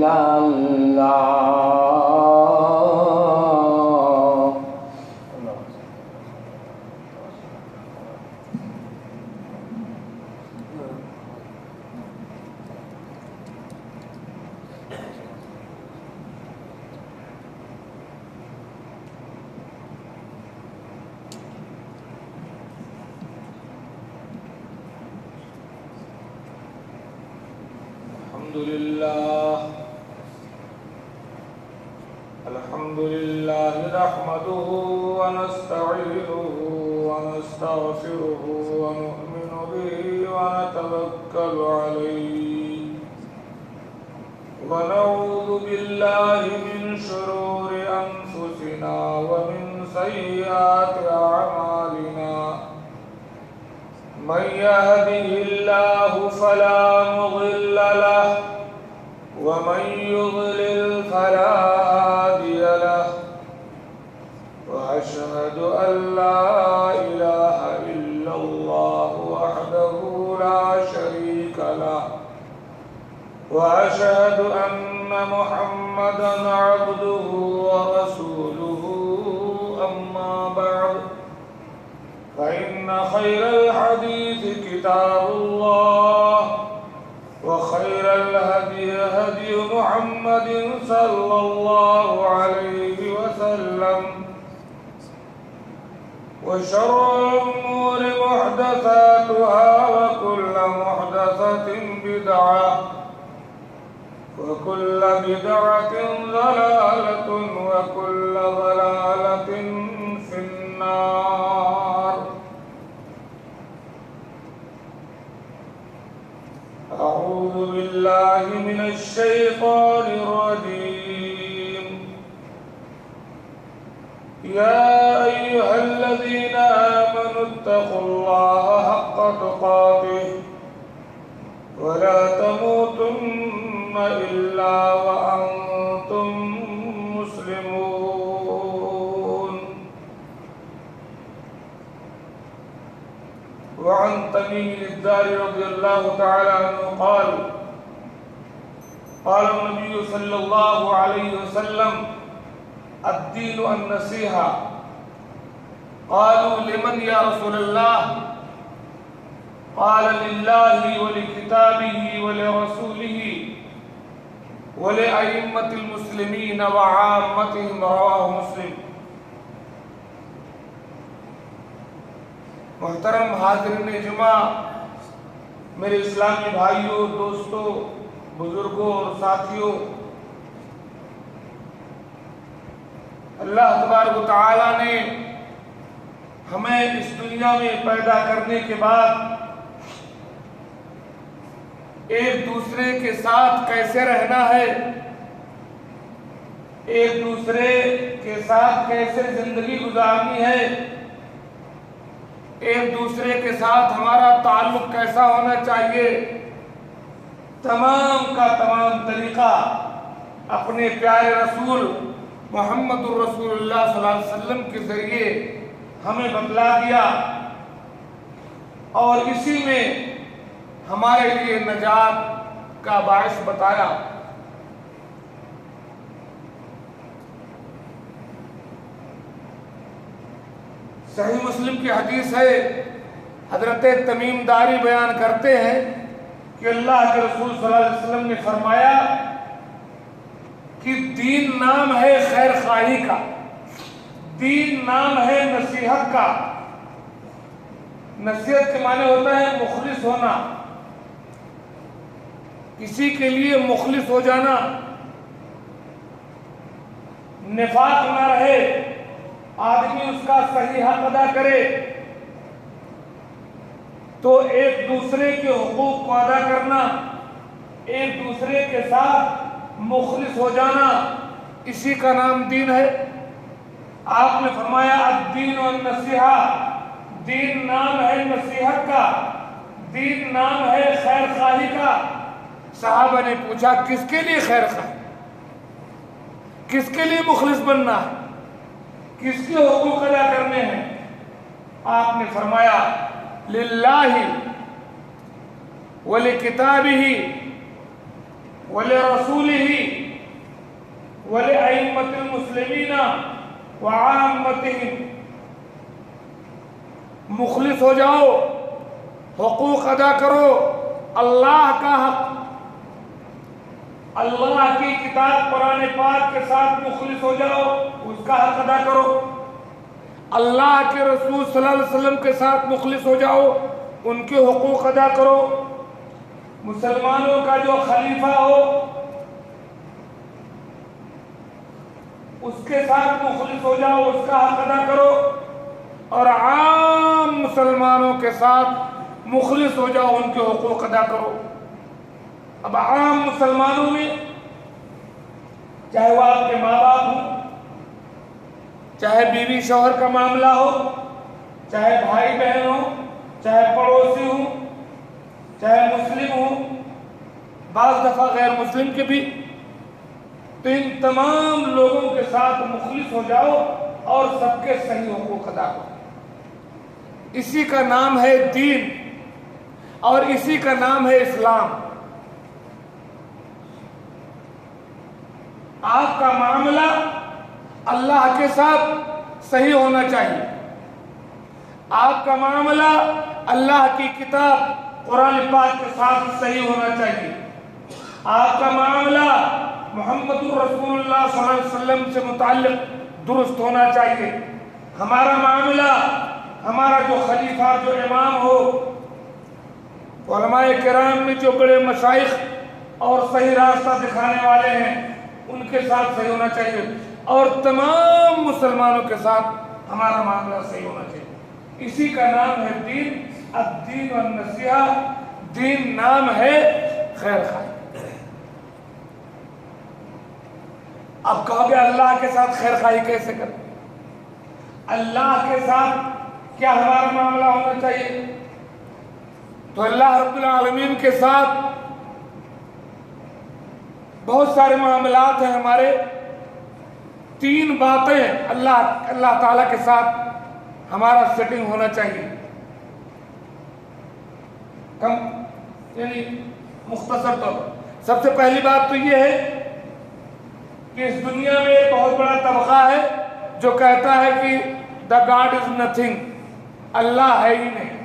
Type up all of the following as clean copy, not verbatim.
إلا الله. الحمد لله نحمده ونستعينه ونستغفره ونؤمن به ونتوكل عليه ونعوذ بالله من شرور أنفسنا ومن سيئات أعمالنا. من يهده الله فلا مضل له ومن يضلل فلا هادي له. وأشهد أن لا إله إلا الله وحده لا شريك له. وأشهد أن محمدا عبده ورسوله. أما بعد فإن خير الحديث كتاب الله وخير الهدي هدي محمد صلى الله عليه وسلم وشر الأمور محدثاتها وكل محدثة بدعة وكل بدعة ضلالة وكل ضلالة في النار. أعوذ بالله من الشيطان الرجيم. يا أيها الذين آمنوا اتقوا الله حق تقاته ولا تموتن إلا وأنتم مسلمون. وعن تميم الداري رضي الله تعالى عنه قال قال النبي صلى الله عليه وسلم الدين النصيحة. قالوا لمن يا رسول الله؟ قال لله ولكتابه ولرسوله ولأئمة المسلمين وعامتهم. رواه مسلم. محترم حاضرین جمعہ، میرے اسلامی بھائیوں، دوستوں، بزرگوں اور ساتھیوں، اللہ تبارک و تعالی نے ہمیں اس دنیا میں پیدا کرنے کے بعد ایک دوسرے کے ساتھ کیسے رہنا ہے، ایک دوسرے کے ساتھ کیسے زندگی گزارنی ہے، ایک دوسرے کے ساتھ ہمارا تعلق کیسا ہونا چاہیے، تمام کا تمام طریقہ اپنے پیارے رسول محمد الرسول اللہ صلی اللہ علیہ وسلم کے ذریعے ہمیں بتلا دیا، اور اسی میں ہمارے لیے نجات کا باعث بتایا. صحیح مسلم کی حدیث ہے، حضرت تمیم داری بیان کرتے ہیں کہ اللہ کے رسول صلی اللہ علیہ وسلم نے فرمایا کہ دین نام ہے خیر خواہی کا، دین نام ہے نصیحت کا. نصیحت کے معنی ہوتا ہے مخلص ہونا، کسی کے لیے مخلص ہو جانا، نفاق نہ رہے، آدمی اس کا صحیح حق ادا کرے، تو ایک دوسرے کے حقوق کو ادا کرنا، ایک دوسرے کے ساتھ مخلص ہو جانا، اسی کا نام دین ہے. آپ نے فرمایا الدین والنصیحہ، دین نام ہے نصیحت کا، دین نام ہے خیر خواہی کا. صحابہ نے پوچھا کس کے لیے خیر خواہی، کس کے لیے مخلص بننا ہے، کس کے حقوق ادا کرنے ہیں؟ آپ نے فرمایا للہ ولکتابہ ولرسوله ولأئمة المسلمين وعامتهم. مخلص ہو جاؤ، حقوق ادا کرو، اللہ کا حق، اللہ کی کتاب قرآن پاک کے ساتھ مخلص ہو جاؤ، اس کا حق ادا کرو. اللہ کے رسول صلی اللہ علیہ وسلم کے ساتھ مخلص ہو جاؤ، ان کے حقوق ادا کرو. مسلمانوں کا جو خلیفہ ہو اس کے ساتھ مخلص ہو جاؤ، اس کا حق ادا کرو. اور عام مسلمانوں کے ساتھ مخلص ہو جاؤ، ان کے حقوق ادا کرو. اب عام مسلمانوں میں چاہے وہ آپ کے ماں باپ ہوں، چاہے بیوی شوہر کا معاملہ ہو، چاہے بھائی بہن ہو، چاہے پڑوسی ہوں، چاہے مسلم ہوں، بعض دفعہ غیر مسلم کے بھی، تو ان تمام لوگوں کے ساتھ مخلص ہو جاؤ اور سب کے صحیح حقوق ادا کرو. اسی کا نام ہے دین اور اسی کا نام ہے اسلام. آپ کا معاملہ اللہ کے ساتھ صحیح ہونا چاہیے. آپ کا معاملہ اللہ کی کتاب قرآن پاک کے ساتھ صحیح ہونا چاہیے. آپ کا معاملہ محمد رسول اللہ صلی اللہ علیہ وسلم سے متعلق درست ہونا چاہیے. ہمارا معاملہ، ہمارا جو خلیفہ، جو امام ہو، علماء کرام میں جو بڑے مشائخ اور صحیح راستہ دکھانے والے ہیں، ان کے ساتھ صحیح ہونا چاہیے. اور تمام مسلمانوں کے ساتھ ہمارا معاملہ صحیح ہونا چاہیے. اسی کا نام ہے دین. الدین والنصیحہ، دین نام ہے خیر خواہی. اب کہو گے اللہ کے ساتھ خیر خواہی کیسے کریں؟ اللہ کے ساتھ کیا ہمارا معاملہ ہونا چاہیے؟ تو اللہ رب العالمین کے ساتھ بہت سارے معاملات ہیں ہمارے. 3 باتیں اللہ تعالیٰ کے ساتھ ہمارا سیٹنگ ہونا چاہیے. یعنی مختصر طور پر سب سے پہلی بات تو یہ ہے کہ اس دنیا میں ایک بہت بڑا طبقہ ہے جو کہتا ہے کہ the God is nothing، اللہ ہے ہی نہیں.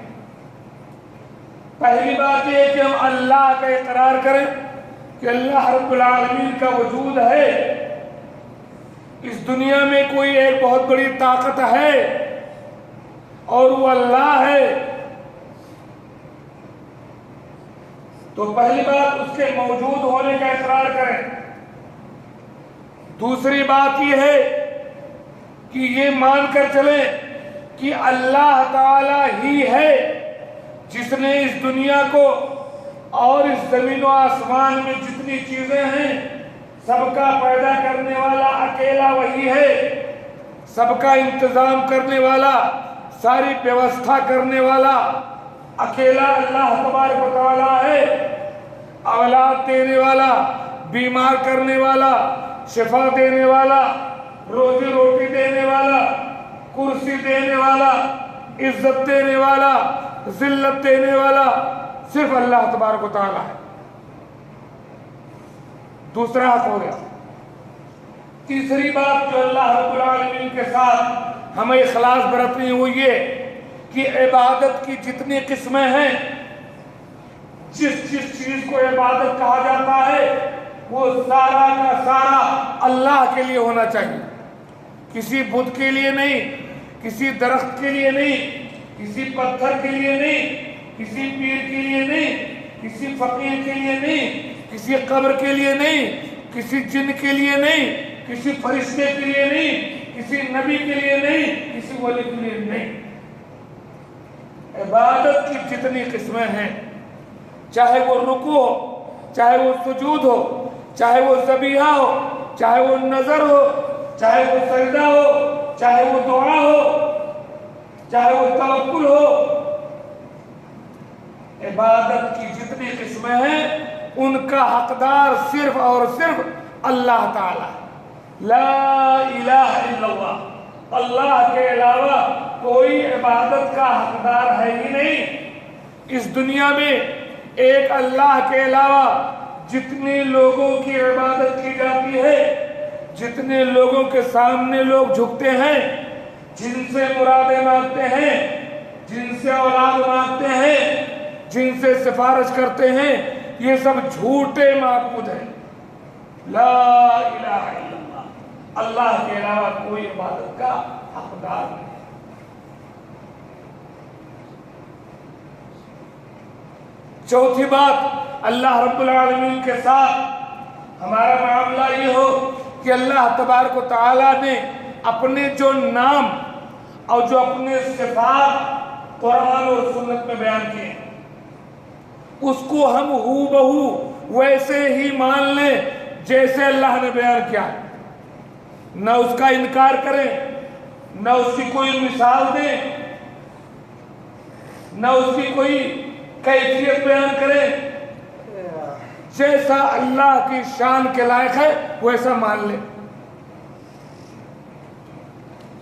پہلی بات یہ ہے کہ ہم اللہ کا اقرار کریں کہ اللہ رب العالمین کا وجود ہے. اس دنیا میں کوئی ایک بہت بڑی طاقت ہے اور وہ اللہ ہے. تو پہلی بات اس کے موجود ہونے کا اقرار کریں. دوسری بات یہ ہے کہ یہ مان کر چلیں کہ اللہ تعالی ہی ہے جس نے اس دنیا کو اور اس زمین و آسمان میں جتنی چیزیں ہیں سب کا پیدا کرنے والا اکیلا وہی ہے. سب کا انتظام کرنے والا، ساری ویوستھا کرنے والا اکیلا اللہ تبارک و تعالی ہے. اولاد دینے والا، بیمار کرنے والا، شفا دینے والا، روزی روٹی دینے والا، کرسی دینے والا، عزت دینے والا، ذلت دینے والا صرف اللہ تبارک و تعالی ہے. دوسرا حق ہو گیا. تیسری بات جو اللہ رب العالمین کے ساتھ ہمیں اخلاص برتنی ہوئی ہے کہ عبادت کی جتنی قسمیں ہیں، جس چیز کو عبادت کہا جاتا ہے وہ سارا کا سارا اللہ کے لیے ہونا چاہیے. کسی بت کے لیے نہیں، کسی درخت کے لیے نہیں، کسی پتھر کے لیے نہیں، کسی پیر کے لیے نہیں، کسی فقیر کے لیے نہیں، کسی قبر کے لیے نہیں، کسی جن کے لیے نہیں، کسی فرشتے کے لیے نہیں، کسی نبی کے لیے نہیں، کسی ولی کے لیے نہیں. عبادت کی جتنی قسمیں ہیں، چاہے وہ رکوع ہو، چاہے وہ سجود ہو، چاہے وہ ذبیحہ ہو، چاہے وہ نظر ہو، چاہے وہ سجدہ ہو، چاہے وہ دعا ہو، چاہے وہ توکل ہو، عبادت کی جتنی قسمیں ہیں ان کا حقدار صرف اور صرف اللہ تعالی. لا الہ الا اللہ، اللہ کے علاوہ کوئی عبادت کا حقدار ہے ہی نہیں. اس دنیا میں ایک اللہ کے علاوہ جتنے لوگوں کی عبادت کی جاتی ہے، جتنے لوگوں کے سامنے لوگ جھکتے ہیں، جن سے مرادیں مانگتے ہیں، جن سے اولاد مانگتے ہیں، جن سے سفارش کرتے ہیں، یہ سب جھوٹے معبود ہیں۔ لا الہ الا اللہ، اللہ کے علاوہ کوئی عبادت کا حقدار نہیں۔ چوتھی بات، اللہ رب العالمین کے ساتھ ہمارا معاملہ یہ ہو کہ اللہ تبارک و تعالیٰ نے اپنے جو نام اور جو اپنے صفات قرآن اور سنت میں بیان کیے اس کو ہم ہو بہو ویسے ہی مان لیں جیسے اللہ نے بیان کیا، نہ اس کا انکار کریں، نہ اس کی کوئی مثال دیں، نہ اس کی کوئی کیفیت بیان کریں، جیسا اللہ کی شان کے لائق ہے ویسا مان لیں۔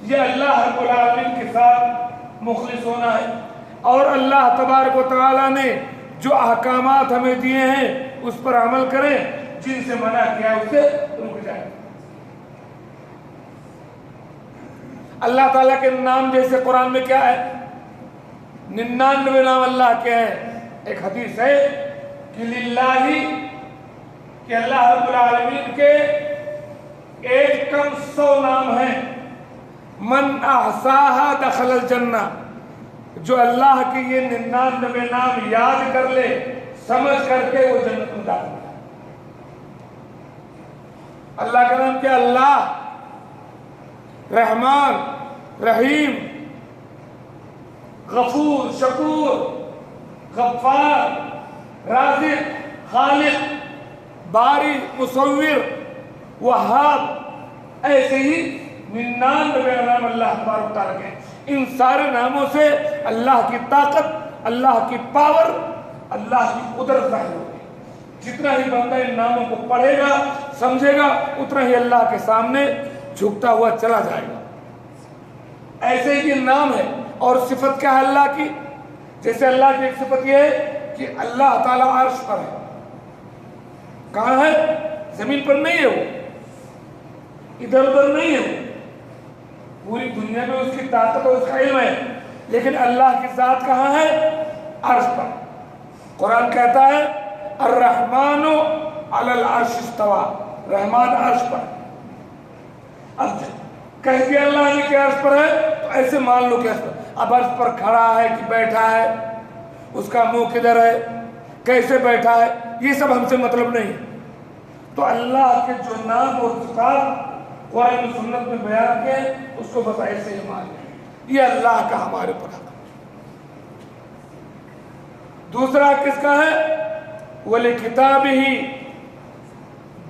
یہ اللہ رب العالمین کے ساتھ مخلص ہونا ہے، اور اللہ تبارک و تعالیٰ نے جو احکامات ہمیں دیے ہیں اس پر عمل کریں، جن سے منع کیا اس سے رک جائیں۔ اللہ تعالیٰ کے نام جیسے قرآن میں کیا ہے، 99 نام اللہ کے ہیں۔ ایک حدیث ہے کہ للہ، کہ اللہ رب العالمین کے 100 نام ہیں، من احصاها دخل الجنہ، جو اللہ کے یہ 99 نام یاد کر لے، سمجھ کر کے وہ جنت میں داخل ہے۔ اللہ کا نام کیا؟ اللہ، رحمان، رحیم، غفور، شکور، غفار، رازق، خالق، باری، مصور، وہاب، ایسے ہی 99 نام اللہ تبارک و تعالیٰ کے۔ ان سارے ناموں سے اللہ کی طاقت، اللہ کی پاور، اللہ کی قدرت ظاہر ہوگی۔ جتنا ہی بندہ ان ناموں کو پڑھے گا، سمجھے گا، اتنا ہی اللہ کے سامنے جھکتا ہوا چلا جائے گا۔ ایسے ہی یہ نام ہے، اور صفت کیا ہے اللہ کی؟ جیسے اللہ کی ایک صفت یہ ہے کہ اللہ تعالیٰ عرش پر ہے۔ کہاں ہے؟ زمین پر نہیں ہے، وہ ادھر ادھر نہیں ہے، وہ پوری دنیا میں اس کی طاقت اور اس کا علم ہے، لیکن اللہ کی ذات کہاں ہے؟ عرش پر۔ قرآن کہتا ہے الرحمن علی العرش استوى، رحمان عرش پر۔ اب کہہ دیا اللہ نے کہ عرش پر ہے تو ایسے مان لو کہ عرش پر۔ اب عرش پر کھڑا ہے کہ بیٹھا ہے، اس کا منہ کدھر ہے، کیسے بیٹھا ہے، یہ سب ہم سے مطلب نہیں۔ تو اللہ کے جو نام اور صفات قرآن و سنت میں بیان کے اس کو بس ایسے ہی مان لیں، یہ اللہ کا ہمارے اوپر حق۔ دوسرا کس کا ہے؟ وَلِكِتَابِهِ،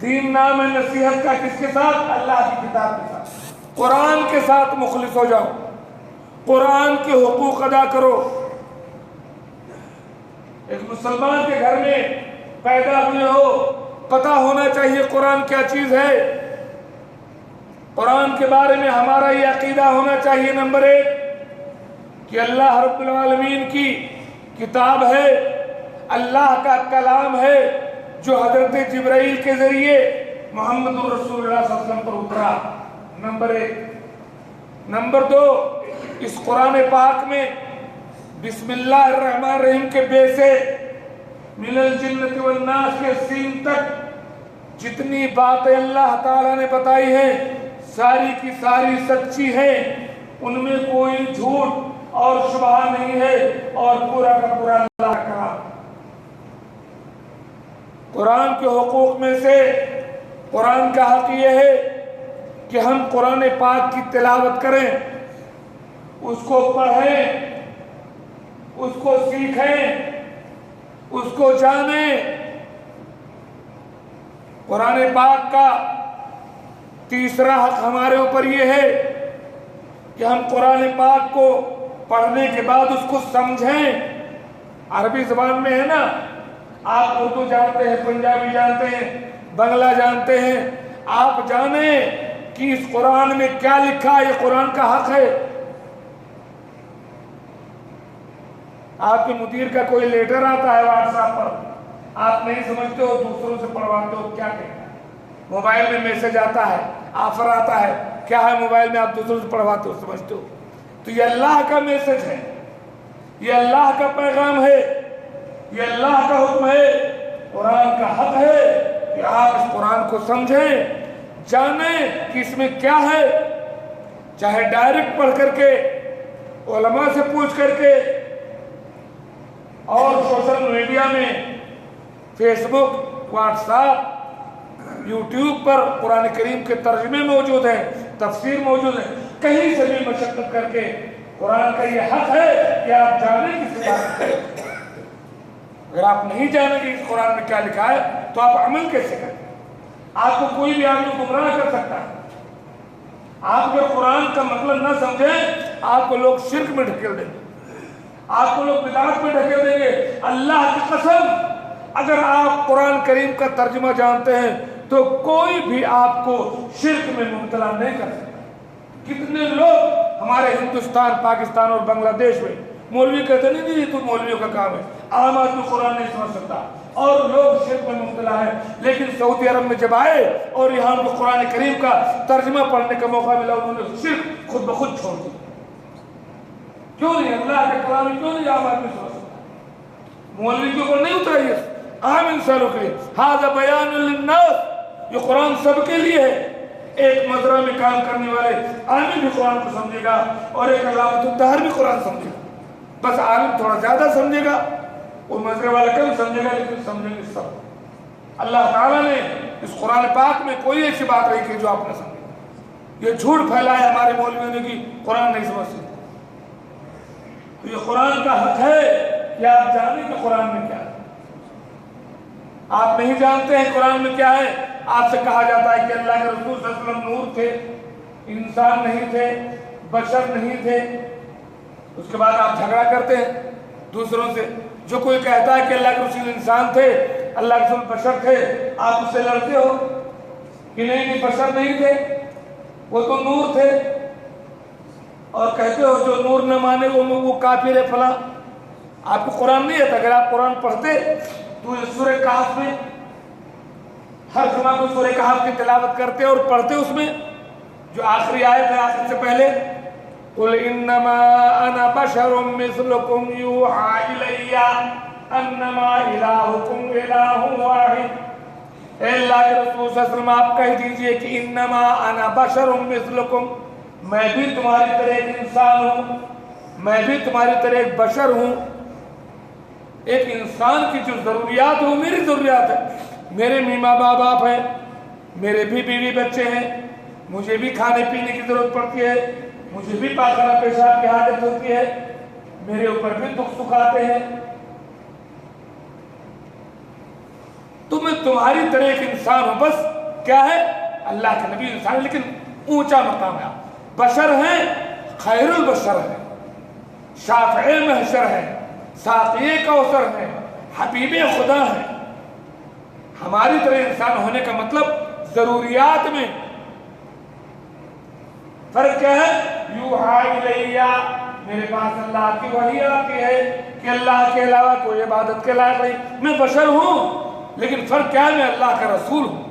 دین نام ہے نصیحت کا کس کے ساتھ؟ اللہ کی کتاب کے ساتھ۔ قرآن کے ساتھ مخلص ہو جاؤ، قرآن کے حقوق ادا کرو۔ ایک مسلمان کے گھر میں پیدا ہوئے ہو، پتہ ہونا چاہیے قرآن کیا چیز ہے، قرآن کے بارے میں ہمارا یہ عقیدہ ہونا چاہیے نمبر 1 کہ اللہ رب العالمین کی کتاب ہے، اللہ کا کلام ہے جو حضرت جبرائیل کے ذریعے محمد رسول اللہ صلی اللہ علیہ وسلم پر اترا، نمبر 1۔ نمبر 2، اس قرآن پاک میں بسم اللہ الرحمن الرحیم کے بے سے من الجنۃ والناس کے سین تک جتنی باتیں اللہ تعالیٰ نے بتائی ہیں ساری کی ساری سچی ہیں، ان میں کوئی جھوٹ اور شبہ نہیں ہے، اور پورا کا پورا اللہ کا۔ قرآن کے حقوق میں سے قرآن کا حق یہ ہے کہ ہم قرآن پاک کی تلاوت کریں، اس کو پڑھیں، اس کو سیکھیں، اس کو جانیں۔ قرآن پاک کا تیسرا حق ہمارے اوپر یہ ہے کہ ہم قرآن پاک کو پڑھنے کے بعد اس کو سمجھیں۔ عربی زبان میں ہے نا، آپ اردو جانتے ہیں، پنجابی جانتے ہیں، بنگلہ جانتے ہیں، آپ جانیں کہ اس قرآن میں کیا لکھا ہے، یہ قرآن کا حق ہے۔ آپ کے مدیر کا کوئی لیٹر آتا ہے واٹس ایپ پر، آپ نہیں سمجھتے ہو دوسروں سے پڑھواتے ہو کیا کہنا ہے. موبائل میں میسج آتا ہے, آفر آتا ہے, کیا ہے موبائل میں, آپ دوسروں سے پڑھواتے ہو, سمجھتے ہو. تو یہ اللہ کا میسج ہے, یہ اللہ کا پیغام ہے, یہ اللہ کا حکم ہے, قرآن کا حق ہے کہ آپ اس قرآن کو سمجھیں, جانیں کہ اس میں کیا ہے. چاہے ڈائریکٹ پڑھ کر کے, علماء سے پوچھ کر کے, اور سوشل میڈیا میں فیس بک, واٹس ایپ, یوٹیوب پر قرآن کریم کے ترجمے موجود ہیں, تفسیر موجود ہے. کہیں سے بھی مشقت کر کے قرآن کا یہ حق ہے کہ آپ جانیں کس بات میں. اگر آپ نہیں جانیں گے اس قرآن میں کیا لکھا ہے تو آپ عمل کیسے کریں. آپ کو کوئی بھی آدمی گمراہ کر سکتا ہے. آپ کے قرآن کا مطلب نہ سمجھیں, آپ کو لوگ شرک میں ڈھکیل دیں گے, آپ کو لوگ بدعت میں ڈھکیل دیں گے. اللہ کی قسم, اگر آپ قرآن کریم کا ترجمہ جانتے ہیں تو کوئی بھی آپ کو شرک میں مبتلا نہیں کر سکتا. کتنے لوگ ہمارے ہندوستان, پاکستان اور بنگلہ دیش میں مولوی کہتے نہیں یہ تو مولویوں کا کام ہے, عام آدمی قرآن نہیں سمجھ سکتا, اور لوگ شرک میں مبتلا ہیں. لیکن سعودی عرب میں جب آئے اور یہاں کو قرآن کریم کا ترجمہ پڑھنے کا موقع ملا, انہوں نے شرک خود بخود چھوڑ دیا. کیوں نہیں اللہ کے کلام کیوں نہیں عام آدمی سمجھ سکتا؟ مولوی کے اوپر نہیں اترا, یہ عام انسانوں کے لیے. ھذا بیان للناس, یہ قرآن سب کے لیے ہے. ایک مزرعہ میں کام کرنے والے عالم بھی قرآن کو سمجھے گا, اور ایک علامت الطاہر بھی قرآن سمجھے گا. بس عالم تھوڑا زیادہ سمجھے گا, اور مزرعہ والا کم سمجھے گا, لیکن سمجھیں گے سب. اللہ تعالیٰ نے اس قرآن پاک میں کوئی ایسی بات نہیں کی جو آپ نے سمجھی. یہ جھوٹ پھیلایا ہمارے مولویوں نے کہ قرآن نہیں سمجھ سکتے. تو یہ قرآن کا حق ہے کہ آپ جانیں کہ قرآن میں کیا ہے. آپ نہیں جانتے ہیں قرآن میں کیا ہے. آپ سے کہا جاتا ہے کہ اللہ کے رسول صلی اللہ علیہ وسلم نور تھے, انسان نہیں تھے, بشر نہیں تھے. اس کے بعد آپ جھگڑا کرتے ہیں دوسروں سے. جو کوئی کہتا ہے کہ اللہ کے رسول انسان تھے, اللہ کے رسول بشر تھے, آپ اس سے لڑتے ہو کہ نہیں بشر نہیں تھے, وہ تو نور تھے, اور کہتے ہو جو نور نہ مانے وہ کافر ہے فلاں. آپ کو قرآن نہیں آتا. اگر آپ قرآن پڑھتے تو سورہ کہف میں ہر جمعہ کو سورہ کہف کی تلاوت کرتے اور پڑھتے, اس میں جو آخری آیت ہے آخر سے پہلے, قُلْ إِنَّمَا أَنَا بَشَرٌ مِثْلُكُمْ يُوحَىٰ إِلَيَّ أَنَّمَا إِلَٰهُكُمْ إِلَٰهٌ وَاحِدٌ. اے اللہ کے رسول صلی اللہ علیہ وسلم آپ کہہ دیجئے کہ انما انا بشر مثلکم, میں بھی تمہاری طرح ایک انسان ہوں, میں بھی تمہاری طرح ایک بشر ہوں. ایک انسان کی جو ضروریات ہیں وہ میری ضروریات ہے. میرے ماں باپ ہیں, میرے بھی بیوی بچے ہیں, مجھے بھی کھانے پینے کی ضرورت پڑتی ہے, مجھے بھی پاخانہ پیشاب کی حاجت ہوتی ہے, میرے اوپر بھی دکھ سکھ آتے ہیں. تو میں تمہاری طرح ایک انسان ہوں. بس کیا ہے, اللہ کے نبی انسان ہے, لیکن اونچا مقام ہے. بشر ہیں, خیر البشر ہیں, شافع محشر ہیں, ساقی کوثر ہیں, حبیب خدا ہیں. ہماری طرح انسان ہونے کا مطلب ضروریات میں فرق کیا ہے. یوحیٰ الیہ, میرے پاس اللہ کی وحی آتی ہے کہ اللہ کے علاوہ کوئی عبادت کے لائق نہیں. میں بشر ہوں, لیکن فرق کیا ہے, میں اللہ کا رسول ہوں.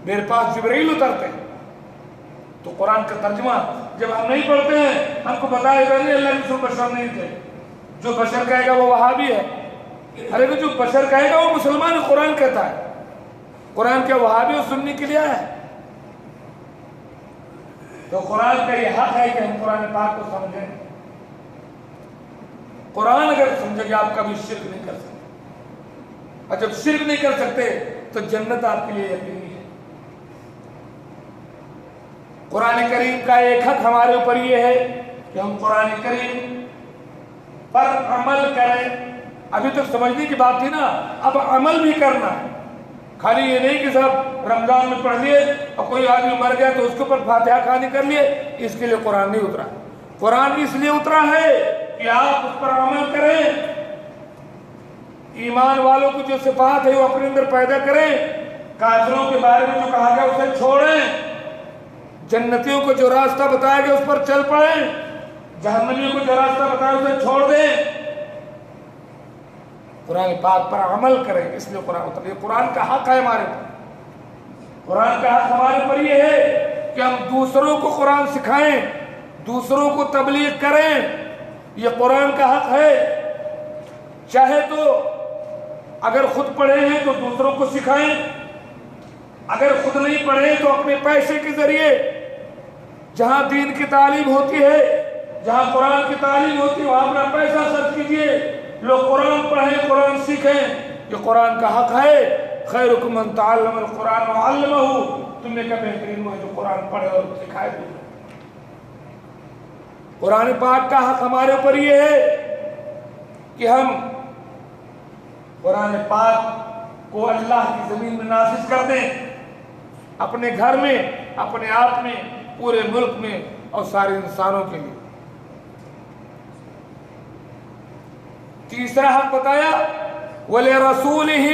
میرے پاس جبرائیل اترتے ہیں. تو قرآن کا ترجمہ جب ہم نہیں پڑھتے ہیں, ہم کو بتایا جاتا ہے اللہ کے رسول بشر نہیں تھے. جو بشر کہے گا وہ وہابی ہے. ارے جو بشر کہے گا وہ مسلمان. قرآن کہتا ہے, قرآن کیا وہابی اور سنی کے لیے آیا ہے؟ تو قرآن کا یہ حق ہے کہ ہم قرآن پاک کو سمجھیں. قرآن اگر سمجھے گے آپ کبھی شرک نہیں کر سکتے, اور جب شرک نہیں کر سکتے تو جنت آپ کے لیے یقینی ہے. قرآن کریم کا ایک حق ہمارے اوپر یہ ہے کہ ہم قرآن کریم پر عمل کریں. ابھی تک سمجھنے کی بات تھی نا, اب عمل بھی کرنا ہے. خالی یہ نہیں کہ صاحب رمضان میں پڑھ لیے اور کوئی آدمی مر گیا تو اس کے اوپر فاتحہ خوانی کر لیے. اس کے لیے قرآن نہیں اترا. قرآن اس لیے اترا ہے کہ آپ اس پر عمل کریں, ایمان والوں کی جو صفات ہے وہ اپنے اندر پیدا کریں, کافروں کے بارے میں جو کہا گیا اسے چھوڑیں, جنتیوں کو جو راستہ بتایا گیا اس پر چل پڑیں, جہنمیوں کو جو راستہ بتایا اسے چھوڑ دیں. قرآن پاک پر عمل کریں، اس لیے قرآن اترا۔ یہ قرآن کا حق ہے ہمارے پر، قرآن کا حق ہمارے پر یہ ہے کہ ہم دوسروں کو قرآن سکھائیں، دوسروں کو تبلیغ کریں، یہ قرآن کا حق ہے۔ چاہے تو اگر خود پڑھے ہیں تو دوسروں کو سکھائیں، اگر خود نہیں پڑھے تو اپنے پیسے کے ذریعے جہاں دین کی تعلیم ہوتی ہے، جہاں قرآن کی تعلیم ہوتی ہے، وہاں اپنا پیسہ خرچ کیجئے، لوگ قرآن پڑھیں، قرآن سیکھیں، یہ قرآن کا حق ہے۔ خیرکم من تعلم القرآن وعلمہ، تم نے کہا بہترین وہ ہے جو قرآن پڑھے اور سکھائے بھی۔ قرآن پاک کا حق ہمارے اوپر یہ ہے کہ ہم قرآن پاک کو اللہ کی زمین میں نافذ کر دیں، اپنے گھر میں، اپنے آپ میں، پورے ملک میں اور سارے انسانوں کے لیے۔ تیسرا حق بتایا وَلِرَسُولِهِ،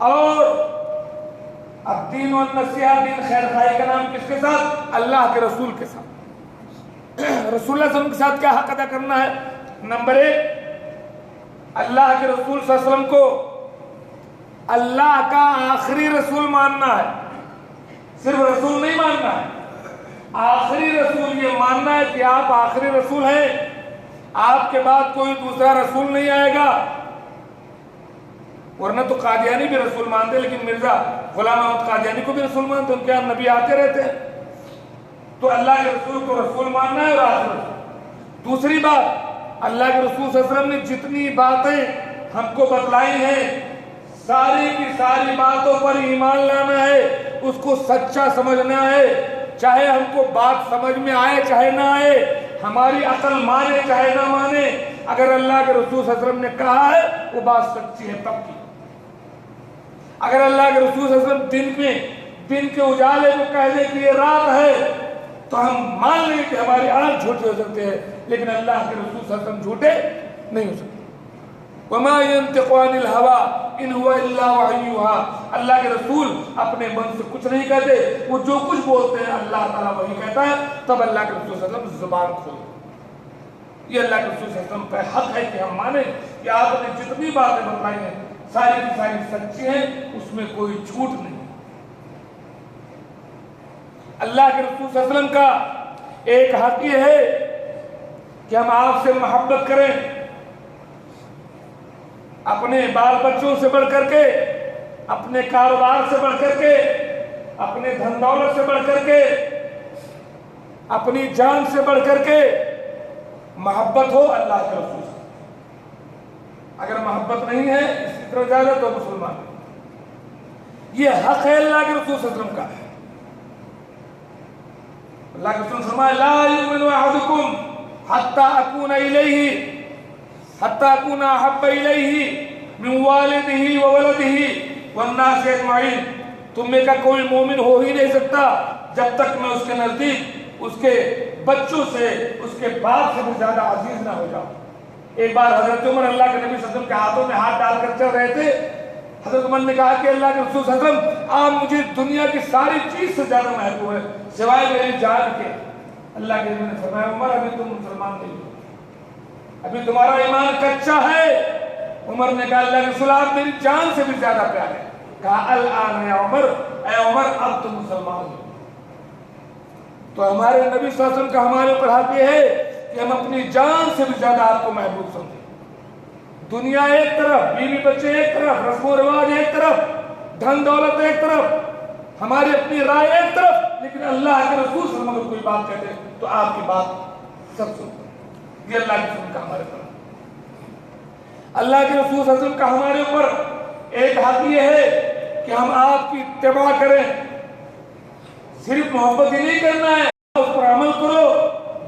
اور الدین والنصیحہ، دین خیر خواہی کا نام کس کے ساتھ؟ اللہ کے رسول کے ساتھ۔ رسول اللہ صلی اللہ علیہ وسلم کے ساتھ کیا حق ادا کرنا ہے؟ نمبر 1، اللہ کے رسول صلی اللہ علیہ وسلم کو اللہ کا آخری رسول ماننا ہے، صرف رسول نہیں ماننا ہے، آخری رسول یہ ماننا ہے کہ آپ آخری رسول ہیں، آپ کے بعد کوئی دوسرا رسول نہیں آئے گا۔ ورنہ تو قادیانی بھی رسول مانتے، لیکن مرزا غلام احمد قادیانی کو بھی رسول مانتے، ان کے یہاں نبی آتے رہتے ہیں۔ تو اللہ کے رسول کو رسول ماننا ہے اور آخر رسول۔ دوسری بات، اللہ کے رسول صلی اللہ علیہ وسلم نے جتنی باتیں ہم کو بتلائی ہیں، ساری کی ساری باتوں پر ایمان لانا ہے، اس کو سچا سمجھنا ہے، چاہے ہم کو بات سمجھ میں آئے چاہے نہ آئے، ہماری عقل مانے چاہے نہ مانے، اگر اللہ کے رسول صلی اللہ علیہ وسلم نے کہا ہے وہ بات سچی ہے تب کی۔ اگر اللہ کے رسول صلی اللہ علیہ وسلم دن کے اجالے کو کہہ دے کہ یہ رات ہے تو ہم مان لیں کہ ہماری آنکھ جھوٹے ہو سکتے ہیں، لیکن اللہ کے رسول صلی اللہ علیہ وسلم جھوٹے نہیں ہو سکتے۔ وَمَا يَنْتِقُ عَنِ الْهَوَىٰ إِنْ هُوَ إِلَّا وَحْيٌ يُوحَىٰ، اللہ کے رسول اپنے من سے کچھ نہیں کہتے، وہ جو کچھ بولتے ہیں اللہ تعالیٰ وہی کہتا ہے۔ تب اللہ کے رسول صلی اللہ علیہ وسلم زبان کھولتے۔ یہ اللہ کے رسول صلی اللہ علیہ وسلم کا حق ہے کہ ہم مانیں کہ آپ نے جتنی باتیں بتلائی ہیں ساری کی ساری سچی ہیں، اس میں کوئی جھوٹ نہیں۔ اللہ کے رسول صلی اللہ علیہ وسلم کا ایک حق یہ ہے کہ ہم آپ سے محبت کریں، اپنے بال بچوں سے بڑھ کر کے، اپنے کاروبار سے بڑھ کر کے، اپنے دھن دولت سے بڑھ کر کے، اپنی جان سے بڑھ کر کے محبت ہو اللہ کے رسول سے۔ اگر محبت نہیں ہے اسی طرح زیادہ تو مسلمان، یہ حق ہے اللہ کے رسول صلی اللہ علیہ وسلم کا۔ اللہ کے رسول فرمایا لا یؤمن احدکم حتی اکون الیہ حتی اکون احب الیہ من والدہ وولدہ والناس اجمعین، تم میں کا کوئی مومن ہو ہی نہیں سکتا جب تک میں اس کے نزدیک اس کے بچوں سے، اس کے باپ سے بھی زیادہ عزیز نہ ہو جاؤں۔ ایک بار حضرت عمر اللہ کے نبی صلی اللہ علیہ وسلم کے ہاتھوں میں ہاتھ ڈال کر چل رہے تھے، حضرت عمر نے کہا کہ اللہ کے رسول صلی اللہ علیہ وسلم آپ مجھے دنیا کی ساری چیز سے زیادہ محبوب ہے سوائے میری جان کے۔ اللہ کے نبی نے فرمایا عمر ابھی تم مسلمان نہیں ہو، ابھی تمہارا ایمان کچا ہے۔ عمر نے کہا اللہ کے رسول آپ میری جان سے بھی زیادہ پیارے ہیں۔ کہا الآن یا عمر، اے عمر اب تم مسلمان ہو۔ تو ہمارے نبی صلی اللہ علیہ وسلم کا ہمارے اوپر حق یہ ہے کہ ہم اپنی جان سے بھی زیادہ آپ کو محبوب سمجھیں۔ دنیا ایک طرف، بیوی بچے ایک طرف، رسم و رواج ایک طرف، دھن دولت ایک طرف، ہماری اپنی رائے ایک طرف، لیکن اللہ کے رسول صلی اللہ علیہ وسلم اگر کوئی بات کہتے ہیں تو آپ کی بات سب سنتے ہیں۔ یہ اللہ کے رسول کا ہمارے اوپر، اللہ کے رسول صلی اللہ علیہ وسلم کا ہمارے اوپر ایک حق یہ ہے کہ ہم آپ کی اتباع کریں۔ صرف محبت ہی نہیں کرنا ہے، اس پر عمل کرو،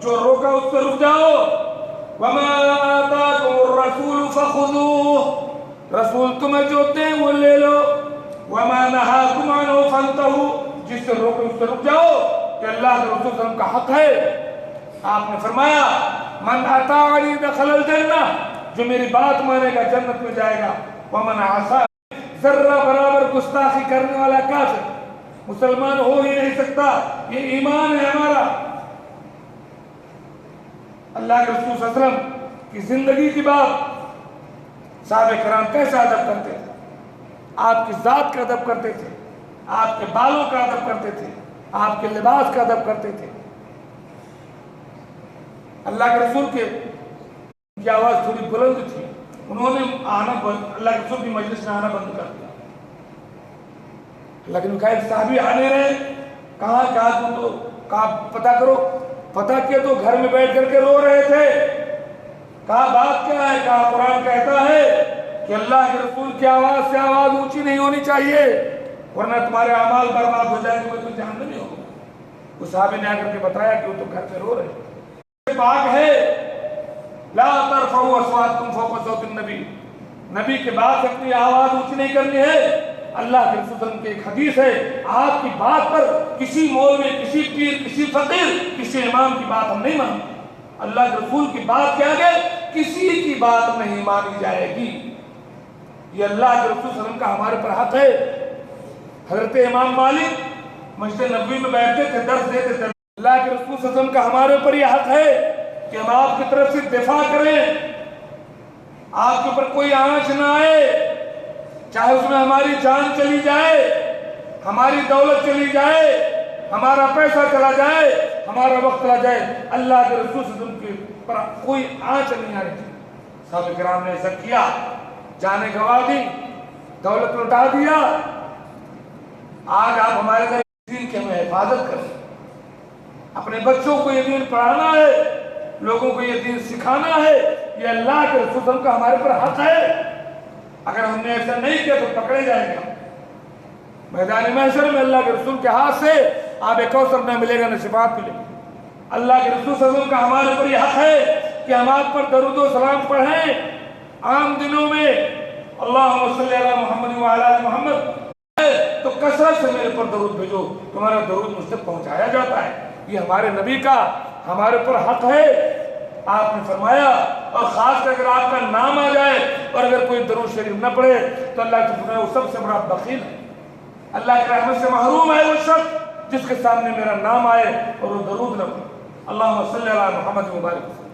جو روکا اس سے رک جاؤ۔ وَمَا آتَاكُمُ الرَّسُولُ فَخُذُوهُ، رسول تمہیں جو دیں وہ لے لو۔ وَمَا نَهَاكُمْ عَنْهُ فَانْتَهُوا، جس سے روکے اس سے رک جاؤ، کہ اللہ کے رسول صلی اللہ علیہ وسلم کا حق ہے۔ آپ نے فرمایا مَنْ أَطَاعَنِي دَخَلَ الْجَنَّةَ، جو میری بات مانے گا جنت میں جائے گا۔ وَمَنْ عَصَانِي، ذرہ برابر گستاخی کرنے والا کافر مسلمان ہو ہی نہیں سکتا۔ یہ ایمان ہے ہمارا۔ اللہ کے رسول صلی اللہ علیہ وسلم کی زندگی کی بات، صحابہ کرام کیسا ادب کرتے تھے، آپ کی ذات کا ادب کرتے تھے، آپ کے بالوں کا ادب کرتے تھے، آپ کے لباس کا ادب کرتے تھے۔ اللہ کے رسول کی آواز تھوڑی بلند تھی، انہوں نے اللہ کے رسول کی مجلس میں آنا بند کر دیا، لیکن کہا ایک صحابی آنے رہے، کہا پتہ کرو، پتہ کیا تو گھر میں بیٹھ کر کے رو رہے تھے، کہا بات کیا ہے؟ کہا قرآن کہتا ہے کہ اللہ کے رسول کی آواز سے آواز اونچی نہیں ہونی چاہیے ورنہ تمہارے اعمال برباد ہو جائیں گے، تم جہنم میں ہوگا۔ اس صحابی نے آ کر کے بتایا کہ وہ تو گھر پہ رو رہے پاک ہے، لا ترفعوا اصواتکم فوق صوت النبی، نبی کے بعد اپنی آواز اونچی نہیں کرنی ہے۔ اللہ کے رسول کی ایک حدیث ہے، آپ کی بات پر کسی مولوی، کسی پیر، کسی فقیر، کسی امام کی بات ہم نہیں مانتے، اللہ کے رسول کی بات کے آگے کسی کی بات نہیں مانی جائے گی۔ یہ اللہ کے رسول صلی اللہ علیہ وسلم کا ہمارے پر حق ہے۔ حضرت امام مالک مسجد نبوی میں بیٹھتے تھے، درس دیتے تھے، اللہ کے رسول صلی اللہ علیہ وسلم کا ہمارے اوپر یہ حق ہے کہ ہم آپ کی طرف سے دفاع کریں، آپ کے اوپر کوئی آنچ نہ آئے، چاہے اس میں ہماری جان چلی جائے، ہماری دولت چلی جائے، ہمارا پیسہ چلا جائے، ہمارا وقت چلا جائے، اللہ کے رسول صلی اللہ علیہ وسلم کے پر کوئی آنچ نہیں آنی چاہیے۔ صحابہ کرام نے ایسا کیا، جانیں گوا دی، دولت لٹا دیا۔ آج آپ ہمارے دین کی ہمیں حفاظت کریں، اپنے بچوں کو یہ دین پڑھانا ہے، لوگوں کو یہ دین سکھانا ہے، یہ اللہ کے رسول صلی اللہ علیہ وسلم کا ہمارے پر حق ہے۔ اگر ہم نے ایسا نہیں کیا تو پکڑے جائیں گے۔ میدان محشر میں اللہ کے رسول کے ہاتھ سے آب کوثر نہ ملے گا، نہ شفاعت ملے گی۔ اللہ کے رسول صلی اللہ علیہ وسلم کا ہمارے پر یہ حق ہے کہ ہم آپ پر درود و سلام پڑھیں۔ عام دنوں میں اللہم صلی علی محمد وعلی آل محمد تو کثرت سے میرے پر درود بھیجو، تمہارا درود مجھ تک پہنچایا جاتا ہے۔ یہ ہمارے نبی کا ہمارے پر حق ہے۔ آپ نے فرمایا، اور خاص کر اگر آپ کا نام آ جائے اور اگر کوئی درود شریف نہ پڑھے تو اللہ کی فرمایا وہ سب سے بڑا بخیل ہے، اللہ کی رحمت سے محروم ہے وہ شخص جس کے سامنے میرا نام آئے اور وہ درود نہ پڑھے۔ اللہم صلی علی محمد مبارک وسلم۔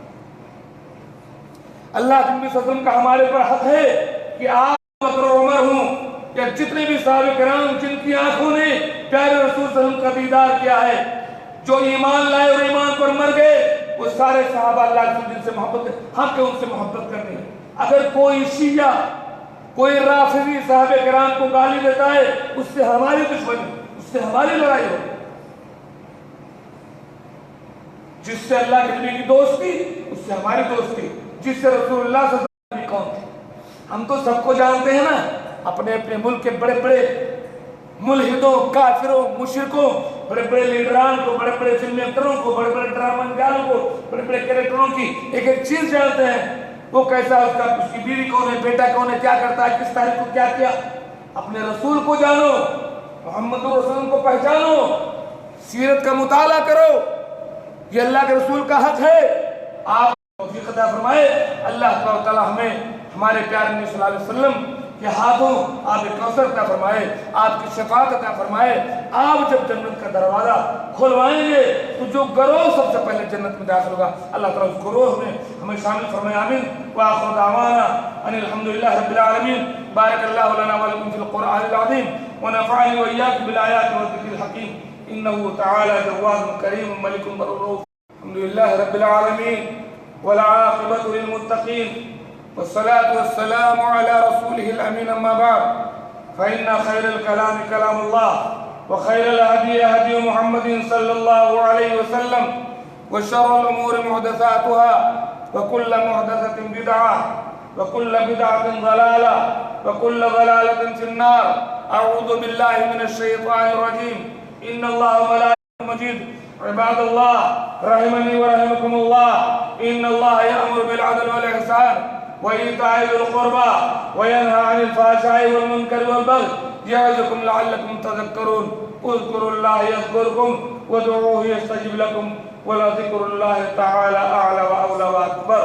اللہ کے نبی صلی اللہ علیہ وسلم کا ہمارے پر حق ہے کہ آپ بکر و عمر ہوں یا جتنے بھی صحابہ کرام جن کی آنکھوں نے پیارے رسول صلی اللہ علیہ وسلم کا دیدار کیا ہے، جو ایمان لائے اور ایمان پر مر گئے، وہ سارے صحابہ اللہ کے جن سے محبت ہے، حق ہے ان سے محبت کرنی ہے۔ اگر کوئی شیعہ، کوئی رافضی صحابہ کرام کو گالی دیتا ہے، اس سے ہماری دشمنی، اس سے ہماری لڑائی ہوگی۔ جس سے اللہ کے نبی کی دوستی، اس سے ہماری دوستی، جس سے رسول اللہ صلی اللہ علیہ وسلم کون تھے؟ ہم تو سب کو جانتے ہیں نا، اپنے اپنے ملک کے بڑے بڑے ملحدوں، کافروں، مشرکوں، بڑے بڑے لیڈران کو، بڑے بڑے فلم ایکٹروں کو، بڑے بڑے ڈرامہ نگاروں کو، بڑے بڑے کریکٹروں کی ایک ایک چیز جانتے ہیں، وہ کیسا، اس کی بیوی کون ہے، بیٹا کون ہے، کیا کرتا ہے، کس تاریخ کو کیا کیا۔ اپنے رسول کو جانو، محمد رسول کو پہچانو، سیرت کا مطالعہ کرو، یہ اللہ کے رسول کا حق ہے۔ آپ توفیق عطا فرمائے اللہ تعالیٰ، ہمیں ہمارے پیارے نبی صلی اللہ علیہ وسلم کے ہاتھوں آپ کوثر عطا فرمائے، آپ کی شفاعت عطا فرمائے۔ آپ جب جنت کا دروازہ کھلوائیں گے تو جو گروہ سب سے پہلے جنت میں داخل ہوگا، اللہ تعالیٰ اس گروہ میں ہمیں شامل فرمائے، آمین۔ وآخر دعوانا ان الحمدللہ رب العالمین۔ بارک اللہ لنا ولکم فی القرآن العظیم ونفعنی وإیاکم بالآیات والذکر الحکیم، انہ تعالی جواد کریم ملک بر الرؤوف۔ الحمدللہ رب العالمین والعاقبۃ للمتقین والصلاة والسلام على رسوله الأمين، أما بعد فإن خير الكلام كلام الله وخير الهدي هدي محمد صلى الله عليه وسلم وشر الأمور محدثاتها وكل محدثة بدعة وكل بدعة ضلالة وكل ضلالة في النار۔ أعوذ بالله من الشيطان الرجيم۔ إن الله وملائكته مجيد عباد الله رحمني ورحمكم الله، إن الله يأمر بالعدل والإحسان وإيتاء ذي القربى وينهى عن الفحشاء والمنكر والبغي يعظكم لعلكم تذكرون۔ اذكروا الله يذكركم وادعوه يستجب لكم ولذكر الله تعالى أعلى وأولى وأكبر۔